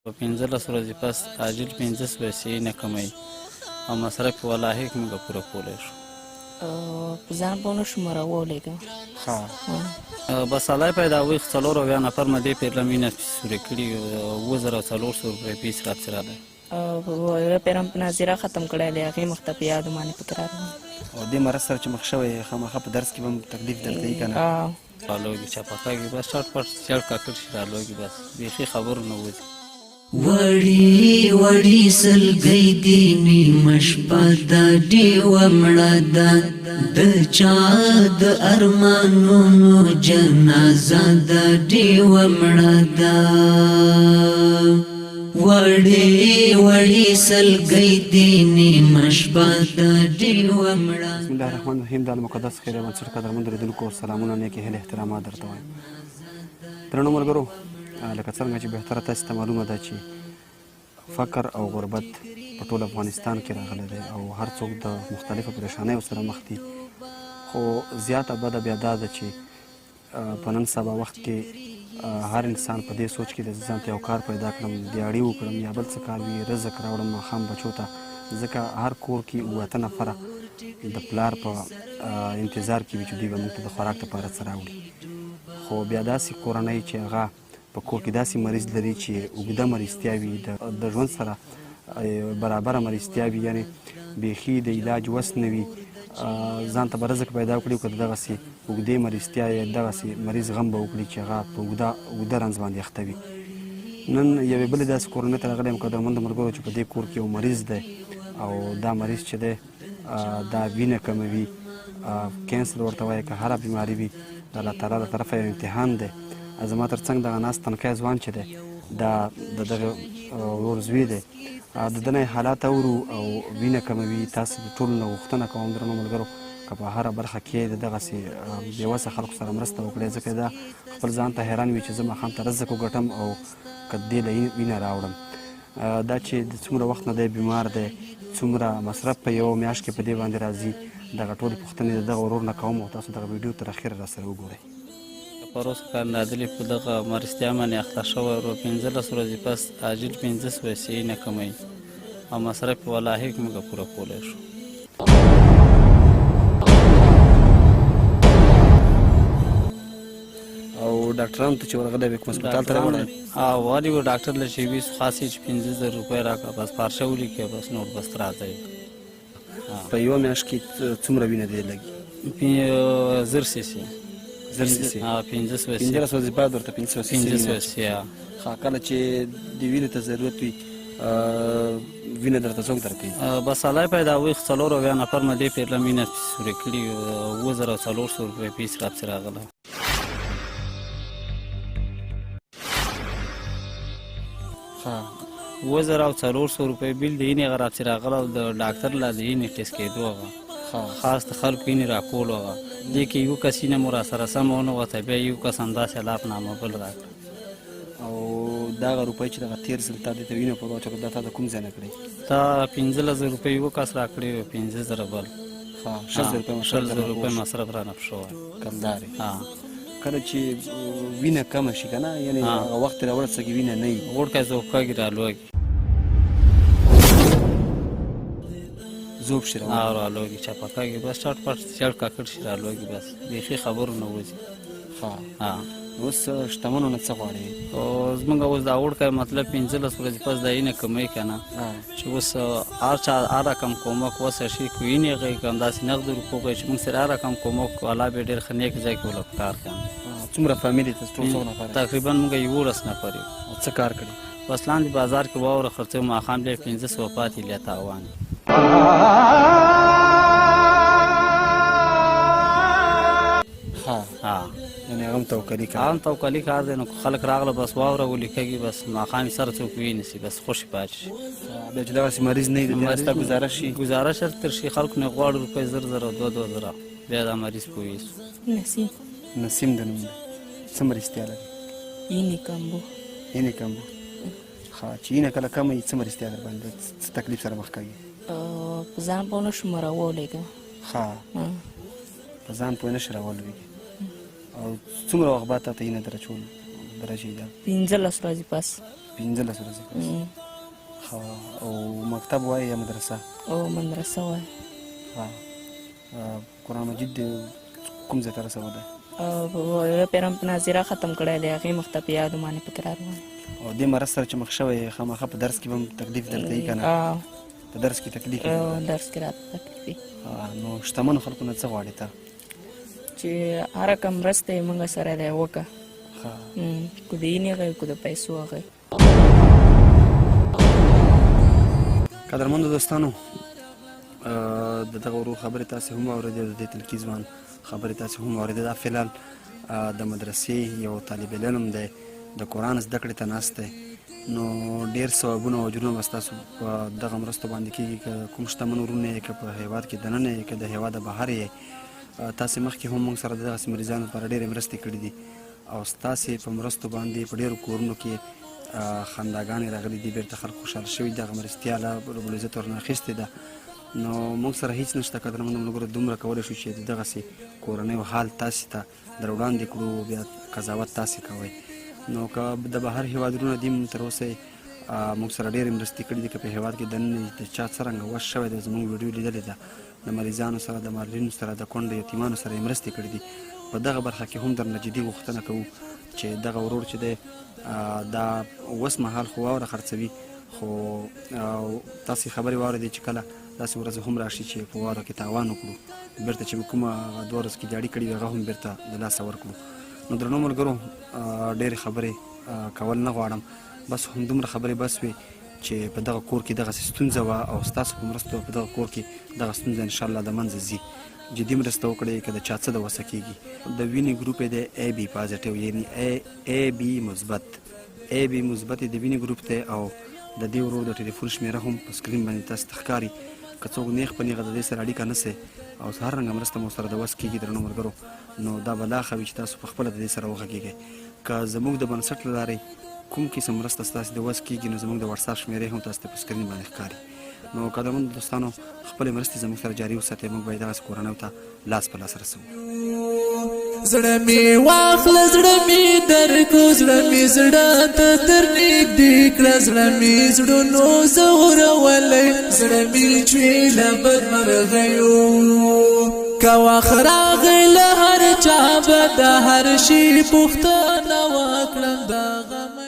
په 15 ورځې پس عاجل 15 پیسې نه کموي او مصرف یې ولاحق موږ پوره کولی شو. په ځان به ونه شو راولېږم. بس سړی پیدا وي 4 نفر مې دې پېرله مینه سورې کړي 2400 روپۍ پیس راپسې راغلی. یوه پېرم په ناظره ختم کړی دی هغې مخ ته په یادو باندې پکې راغلی. او دې مرض سره چې مخ شوی یې خامخا په درس کې به هم تکلیف درکوي که نه؟ رالوږي چپاکاږي بس چټ پټ چړ کاکړ شي رالوږي بس بیخي خبرو نه وځي. وړي وړي سلګۍ دي نیمه شپه ده ډېوه مړه ده د چا د ارمانونو جنازه ده ډېوه مړه ده وړي وړي سلګۍ دي نیمه شپه ده ډېوه مړه. بسم الله الرحمن الرحیم. د المقدس خیریه بنسټ قدرمنو لیدونکو سلامونه نیکې هیلې احترامات درته وایم. درنو ملګرو لکه څرنګه چې بهتره تاسو ته معلومه ده چې فقر او غربت په ټول افغانستان کې راغلی دی او هر څوک د مختلفو پریشانیو سره مخ دي، خو زیاته بده بیا دا ده چې په نن سبا وخت کې هر انسان په دې سوچ کې د ځان ته یو کار پیدا کړم، دیاړي وکړم یا بل څه کار وي، رزق راوړم ماښام بچو ته، ځکه هر کور کې 7 نفره د پلار په انتظار کې وي چې دوی به موږ ته د خوراک لپاره څه راوړي. خو بیا داسې کورنۍ چې هغه په کور کې داسې مریض لري چې اوږده مریضتیا وي، د ژوند سره برابره مریضتیا وي، یعنې بیخي د علاج وس نه وي، ځان ته به رزق پیدا کړي که دغسې اوږدې مریضتیا یا دغسې مریض غم به وکړي چې هغه په اوږده رنځ باندې اخته وي. نن یوې بلې داسې کورنۍ ته راغلی یم قدرمندو ملګرو چې په دې کور کې یو مریض دی او دا مریض چې دی دا وینه کموي، کینسر ورته وایي که هره بیماري وي د الله تعالی له طرفه یو امتحان دی. زما تر څنګ دغه ناست تنکی ځوان چې دی دا د دغه ورور زوی دی، د ده نه حالات اورو او وینه کموي. تاسو د ټولو نه غوښتنه کوم درنو ملګرو که په هره برخه کې د دغسې بېوسه خلکو سره مرسته وکړئ، ځکه دا خپل ځان ته حیران وي چې زه ماښام ته رزق وګټم او که دې له وینه راوړم. دا چې د څومره وخت نه دی بیمار دی، څومره مصرف په یوه میاشت کې په دې باندې راځي، دغه ټولې پوښتنې د دغه ورور نه کوم او تاسو دغه ویډیو تر اخره راسره وګورئ. پروس کال نادلې په دغه مرستیا باندې اخته شوی ورو 15 ورځې پس عاجل 15 پیسې نه کموي او مصرف یې ولاحق موږ پوره کولی شو. او ډاکټرانو ته چې ورغلی وې کوم هسپتال ته راوړی؟ ولې و ډاکټر له چې وي خاصې چې 15,000 روپۍ راکړه بس پارچه ولیکې بس نور بس راځئ. په یوه میاشت کې څومره وینه دې لګي؟ 1000 سیسي. 15 ورځې بعد ورته 15 پیسې. کله چې د وینې ته ضرورت وي وینه درته څوک درکوي؟ بس سړی پیدا وي 4 نفر مې دې پېرله مینه سورې کړي 2400 روپۍ پیس راپسې راغله. 2400 روپۍ بیل د اینې هغه راپسې راغله او د ډاکټر لا د اینې ټسټ کېدو هغه خاص د خلکو اینې راکول هغه دې کې یو کس اینه مو راسره سمه ونه وته بیا یو کس همداسې علافنامه بل راکړه. او دغه روپۍ چې دغه تېر ځل تا دې ته وینه په واچوله دا تا د کوم ځای نه کړې؟ تا 15,000 روپۍ یو کس راکړې 15,000 بل 60,000 روپۍ مصرف رانه شوی کمدارې. کله چې وینه کمه شي که نه، یعنې هغه وخت راورسېږي وینه نه وي، غوړکی زوبکاږي رالوږي زوب شي رالوږي چپاکاږي بس چټ پټ چړ کاکړ شي رالوږي بس بیخي خبرو نه وځي. اوس شتمنو نه څه غواړې؟ زمونږ اوس دا وړکی مطلب 15 ورځې پس دا اینه کموي که نه چې اوس هر رقم کومک وسه شي که وینې هغې که همداسې نغد روپو غوي چې موږ سره هر رقم کومک الله به ډېر ښه نیک ځای کې ولږ کار کوي. څومره فامیل ته ټول څو نفر؟ تقریبا موږ 11 نفر یو. څه کار کړي؟ بس لاندې بازار کې واوره خرڅوي ماښام بیا 1500 پاتې لیا تاوان. یعنې هغه هم توکلي کار؟ هم توکلي کار دی. نو خلک راغله بس واوره ولیکږي بس ماښام یې سره څوک وینیسي بس خوشې پاتې شي. بیا چې دغسې مریض نه وي د دې ستا ګزارش شي؟ ګزارش تر شي خلکو نه غواړي روپۍ 1000 2,000 بیا دا مریض پوهېږي. نسیم د نوم دی. څه مریضتیا لري؟ اینې کمبو. اینې کمبو. چې اینه کله کمه وي څه مرستیا در باندې څه تکلیف سره مخ کوي؟ په ځان پوه نه شم راولېږم. په ځان پوه نه شي راولوېږي. او څومره وخت بعد تا ته اینه در اچول درجې ده؟ 15 ورځې پس. 15 ورځې پس. ښه. او مکتب وایي یا مدرسه؟ او مدرسه وایي. ښه. قرآن مجید کوم ځای ته رسولی دی؟ یو پیرم په ناظره ختم کړی دی، هغې مخ ته په یادو باندې پکې را روان. او دې مرض سره چې مخ شوی یې خامخا په درس کې به هم تکلیف درته وي که نه؟ په درس کې تکلیف وي؟ درس کې راته تکلیف وي. نو شتمنو خلکو نه څه غواړې ته؟ چې هره کم مرسته یې موږ سره دی وکړه، که د اینې هغه که د پیسو هغه. قدرمندو دوستانو، د دغه ورور خبرې تاسې هم اورېدې، د دې تلکي ځوان خبرې تاسې هم اورېدې. دا فلحال د مدرسې یو طالب العلم دی، د قرآن زده کړې ته ناست دی. نو ډېر ثوابونه او اجرونه به ستاسو په دغه مرستو باندې کېږي، که کوم شتمن ورونه یې، که په هېواد کې دننه یې، که د هېواده بهر یې. تاسې مخکې هم موږ سره د دغسې مریضانو لپاره ډېرې مرستې کړي دي او ستاسې په مرستو باندې په ډېرو کورونو کې خنداګانې راغلي دي، بېرته خلک خوشحاله شوي. دغه مرستې الله رب العزت ورنه اخیستې ده. نو موږ سره هیڅ نشته قدرمنو ملګرو، دومره کولی شو چې د دغسې کورنیو حال تاسې ته در وړاندې کړو، بیا قضاوت تاسې کوئ. نو که د بهر هېوادونو دي تر اوسه موږ سره ډېرې مرستې کړي دي، که په هېواد کې دننه د چا څرنګه وس شوی دی، زموږ ویډیو لیدلې ده، د مریضانو سره، د مالرینو سره، د کونډو یتیمانو سره یې مرستې کړي دي. په دغه برخه کې هم درنه جدي غوښتنه کوو چې دغه ورور چې دی دا اوس مهال خو واوره خرڅوي، خو تاسې خبرې واورېدې چې کله داسې ورځې هم راشي چې په واوره کې تاوان وکړو، بېرته چې کومه 2 ورځې کې جاړي کړي وي هغه هم بېرته د لاسه ورکړو. نو درنو ملګرو، ډېرې خبرې کول نه غواړم، بس همدومره خبرې بس وي چې په دغه کور کې دغسې ستونزه وه او ستاسو په مرستو په دغه کور کې دغه ستونزه انشاءالله د منځه ځي. جدي مرسته وکړئ، که د چا څه د وسه کېږي. د وینې ګروپ یې دی AB پازیټیو، یعنې AB مثبت. AB مثبت یې د وینې ګروپ دی او د دې ورور د ټلیفون شمېره هم په سکرین باندې تاسو ته ښکاري. که څوک نیغ په نیغه د دې سره اړیکه نیسئ او هر رنګه مرسته مو سره د وس کېږي درنو ملګرو، نو دا به لا ښه وي چې تاسو په خپله د دې سره وغږېږئ. که زموږ د بنسټ له لارې کوم قسم مرسته ستاسې د وس کېږي، نو زموږ د وټساپ شمېرې هم تاسو ته په سکرین باندې ښکاري. نو قدرمنو دوستانو، خپلې مرستې زموږ سره جاري وساتئ، موږ به یې دغسې کورنیو ته لاس په لاس رسوو. زړه مې واخله، زړه مې درکړو، زړه مې زړه ته در نږدې کړه، زړه مې زړونو ځورولی، زړه مې چوي له بدمرغیو. که وخت راغی له هر چا به د هر شي پوښتنه وکړم د غم